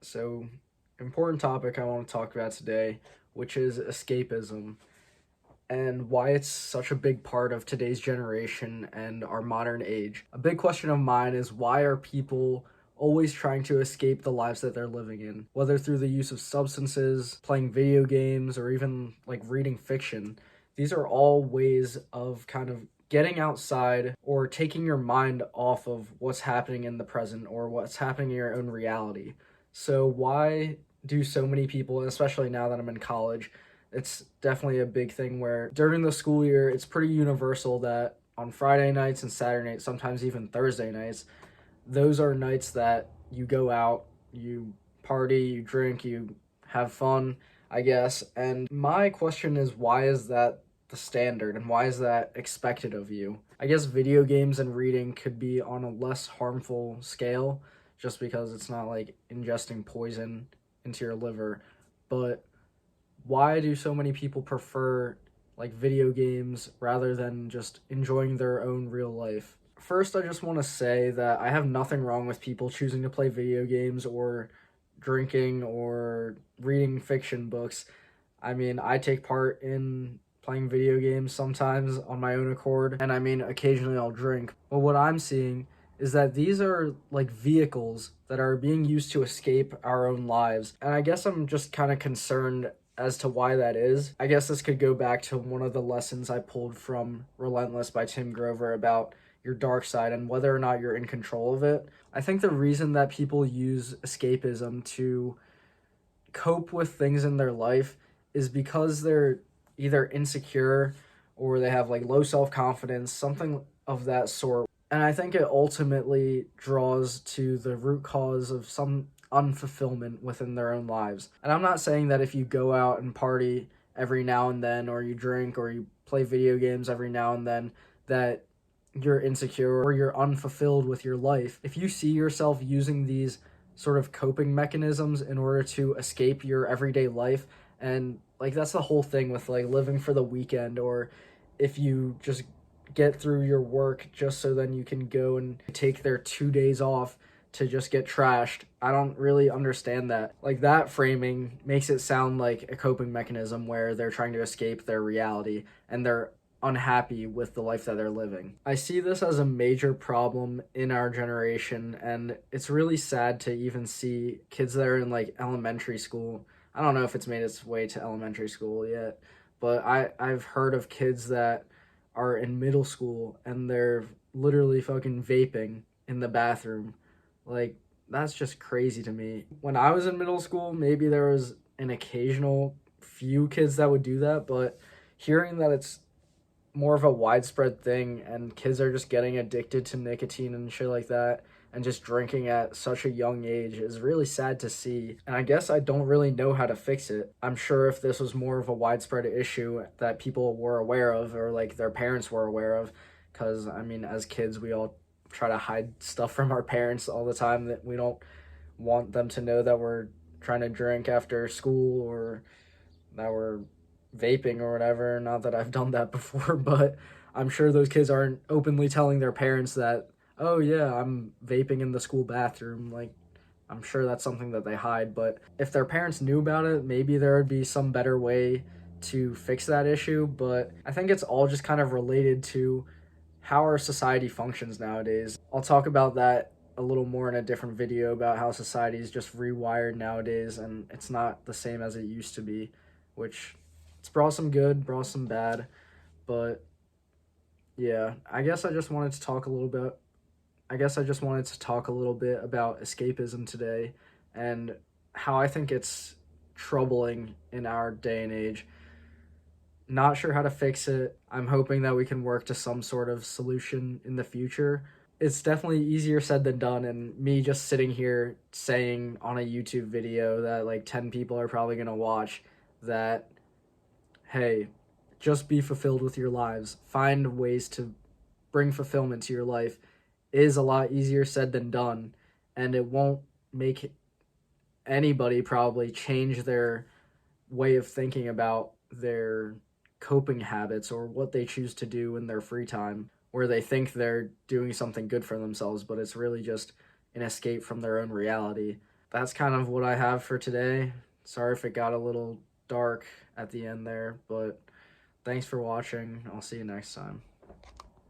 So, important topic I want to talk about today, which is escapism and why it's such a big part of today's generation and our modern age. A big question of mine is why are people always trying to escape the lives that they're living in, whether through the use of substances, playing video games, or even like reading fiction. These are all ways of kind of getting outside or taking your mind off of what's happening in the present or what's happening in your own reality. So, why do so many people, and especially now that I'm in college, it's definitely a big thing where during the school year, it's pretty universal that on Friday nights and Saturday nights, sometimes even Thursday nights, those are nights that you go out, you party, you drink, you have fun, I guess. And my question is, why is that the standard and why is that expected of you? I guess video games and reading could be on a less harmful scale just because it's not like ingesting poison into your liver. But why do so many people prefer like video games rather than just enjoying their own real life? First, I just want to say that I have nothing wrong with people choosing to play video games or drinking or reading fiction books. I mean, I take part in playing video games sometimes on my own accord, and I mean, occasionally I'll drink. But what I'm seeing is that these are like vehicles that are being used to escape our own lives. And I guess I'm just kind of concerned as to why that is. I guess this could go back to one of the lessons I pulled from Relentless by Tim Grover about your dark side and whether or not you're in control of it. I think the reason that people use escapism to cope with things in their life is because they're either insecure or they have like low self-confidence, something of that sort. And I think it ultimately draws to the root cause of some unfulfillment within their own lives. And I'm not saying that if you go out and party every now and then, or you drink, or you play video games every now and then, that you're insecure or you're unfulfilled with your life. If you see yourself using these sort of coping mechanisms in order to escape your everyday life, and like that's the whole thing with like living for the weekend, or if you just get through your work just so then you can go and take their 2 days off to just get trashed. I don't really understand that. Like that framing makes it sound like a coping mechanism where they're trying to escape their reality and they're unhappy with the life that they're living. I see this as a major problem in our generation, and it's really sad to even see kids that are in like elementary school. I don't know if it's made its way to elementary school yet, but I've heard of kids that are in middle school and they're literally fucking vaping in the bathroom. Like, that's just crazy to me. When I was in middle school, maybe there was an occasional few kids that would do that, but hearing that it's more of a widespread thing and kids are just getting addicted to nicotine and shit like that and just drinking at such a young age is really sad to see. And I guess I don't really know how to fix it. I'm sure if this was more of a widespread issue that people were aware of or like their parents were aware of, because I mean, as kids, we all try to hide stuff from our parents all the time that we don't want them to know that we're trying to drink after school or that we're vaping or whatever. Not that I've done that before, but I'm sure those kids aren't openly telling their parents that, oh yeah, I'm vaping in the school bathroom. Like, I'm sure that's something that they hide. But if their parents knew about it, maybe there would be some better way to fix that issue. But I think it's all just kind of related to how our society functions nowadays. I'll talk about that a little more in a different video about how society is just rewired nowadays and it's not the same as it used to be, which it's brought some good, brought some bad, but yeah, I guess I just wanted to talk a little bit about escapism today and how I think it's troubling in our day and age. Not sure how to fix it. I'm hoping that we can work to some sort of solution in the future. It's definitely easier said than done, and me just sitting here saying on a YouTube video that like 10 people are probably going to watch that, hey, just be fulfilled with your lives. Find ways to bring fulfillment to your life is a lot easier said than done, and it won't make anybody probably change their way of thinking about their coping habits or what they choose to do in their free time, where they think they're doing something good for themselves, but it's really just an escape from their own reality. that's kind of what I have for today. Sorry if it got a little dark at the end there, but thanks for watching. I'll see you next time.